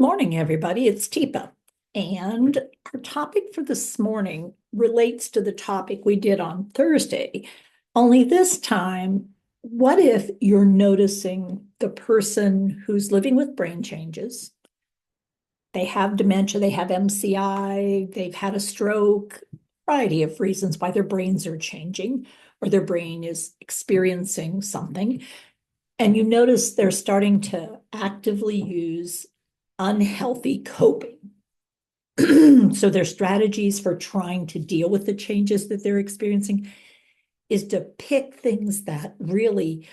morning, everybody. It's Teepa. And our topic for this morning relates to the topic we did on Thursday. Only this time, what if you're noticing the person who's living with brain changes? They have dementia, they have MCI, they've had a stroke, a variety of reasons why their brains are changing or their brain is experiencing something. And you notice they're starting to actively use unhealthy coping. So their strategies for trying to deal with the changes that they're experiencing is to pick things that really,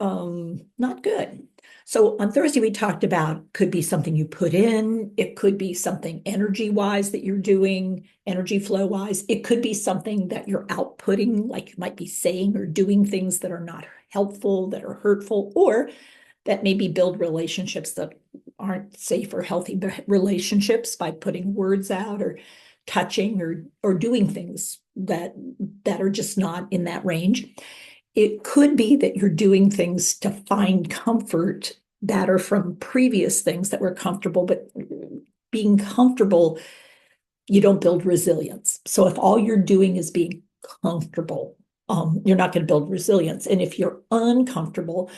not good. So on Thursday, we talked about could be something you put in. It could be something energy-wise that you're doing, energy flow-wise. It could be something that you're outputting, like you might be saying or doing things that are not helpful, that are hurtful, or that maybe build relationships that aren't safe or healthy relationships by putting words out or touching or doing things that are just not in that range. It could be that you're doing things to find comfort that are from previous things that were comfortable, but being comfortable, you don't build resilience. So if all you're doing is being comfortable, you're not going to build resilience. And if you're uncomfortable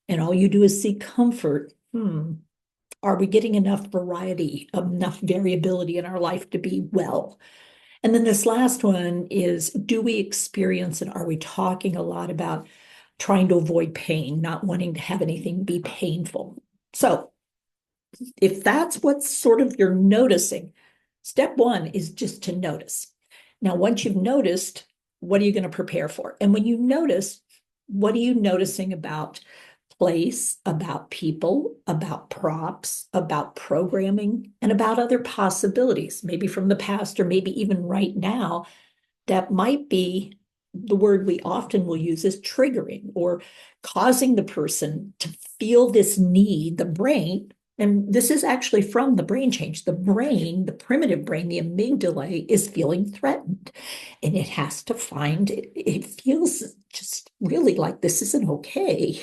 and all you do is seek comfort, are we getting enough variety, enough variability in our life to be well? And then this last one is, do we experience and are we talking a lot about trying to avoid pain, not wanting to have anything be painful? So if that's what sort of you're noticing, step one is just to notice. Now, once you've noticed, what are you going to prepare for? And when you notice, what are you noticing about place, about people, about props, about programming, and about other possibilities, maybe from the past or maybe even right now, that might be the word we often will use is triggering or causing the person to feel this need, the brain. And this is actually from the brain change. The brain, the primitive brain, the amygdala is feeling threatened. And it has to find, it feels just really like this isn't okay.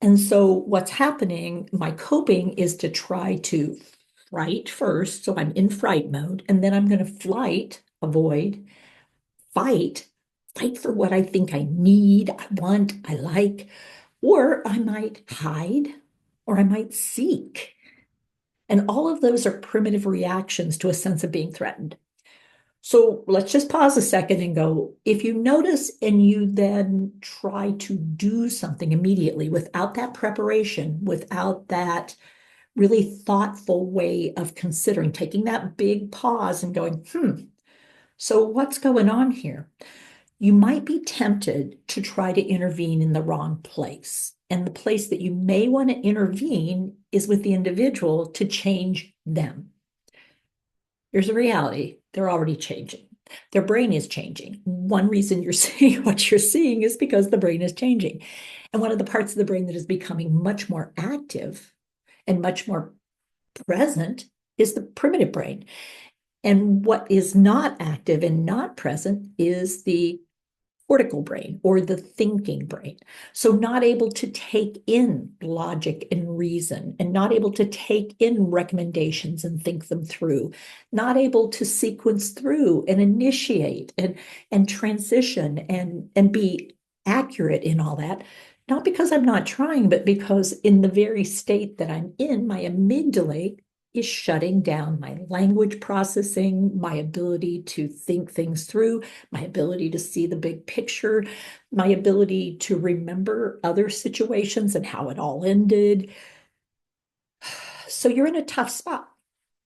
And so what's happening, my coping is to try to fright first. So I'm in fright mode, and then I'm going to flight, avoid, fight, fight for what I think I need, I want, I like, or I might hide, or I might seek. And all of those are primitive reactions to a sense of being threatened. So let's just pause a second and go, if you notice and you then try to do something immediately without that preparation, without that really thoughtful way of considering, taking that big pause and going, so what's going on here? You might be tempted to try to intervene in the wrong place. And the place that you may want to intervene is with the individual to change them. Here's a reality. They're already changing. Their brain is changing. One reason you're seeing what you're seeing is because the brain is changing. And one of the parts of the brain that is becoming much more active and much more present is the primitive brain. And what is not active and not present is the cortical brain or the thinking brain. So not able to take in logic and reason and not able to take in recommendations and think them through, not able to sequence through and initiate and transition and be accurate in all that. Not because I'm not trying, but because in the very state that I'm in, my amygdala is shutting down my language processing, my ability to think things through, my ability to see the big picture, my ability to remember other situations and how it all ended. So you're in a tough spot.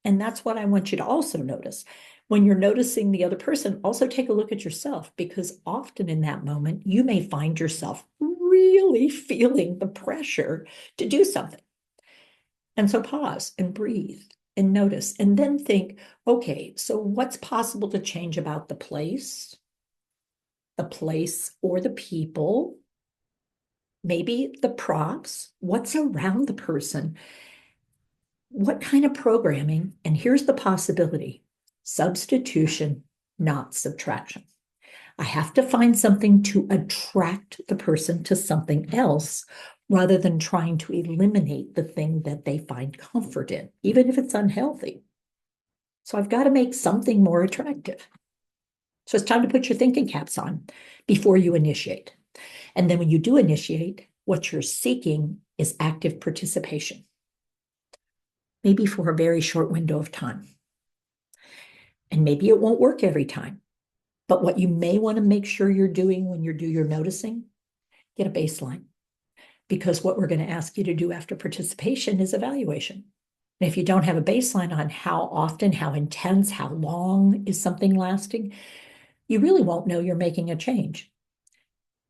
And that's what I want you to also notice. When you're noticing the other person, also take a look at yourself, because often in that moment, you may find yourself really feeling the pressure to do something. And so pause and breathe and notice, and then think, okay, so what's possible to change about the place or the people, maybe the props, what's around the person, what kind of programming, and here's the possibility, substitution, not subtraction. I have to find something to attract the person to something else rather than trying to eliminate the thing that they find comfort in, even if it's unhealthy. So I've got to make something more attractive. So it's time to put your thinking caps on before you initiate. And then when you do initiate, what you're seeking is active participation, maybe for a very short window of time. And maybe it won't work every time. But what you may want to make sure you're doing when you do your noticing, get a baseline. Because what we're going to ask you to do after participation is evaluation. And if you don't have a baseline on how often, how intense, how long is something lasting, you really won't know you're making a change.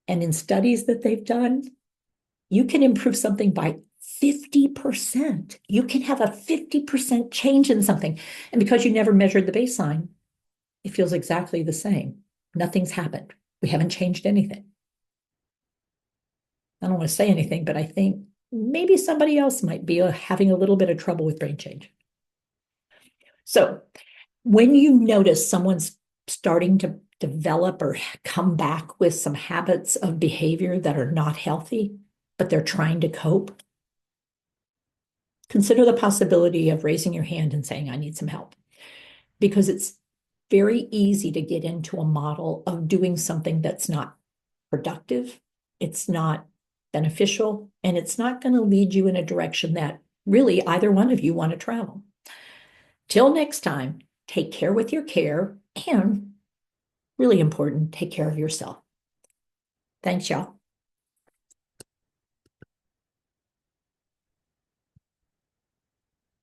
And in studies that they've done, you can improve something by 50%. You can have a 50% change in something. And because you never measured the baseline, it feels exactly the same. Nothing's happened. We haven't changed anything. I don't want to say anything, but I think maybe somebody else might be having a little bit of trouble with brain change. So when you notice someone's starting to develop or come back with some habits of behavior that are not healthy, but they're trying to cope, consider the possibility of raising your hand and saying, I need some help. Because it's very easy to get into a model of doing something that's not productive, it's not beneficial, and it's not going to lead you in a direction that really either one of you want to travel. Till next time, take care with your care, and really important, take care of yourself. Thanks, y'all.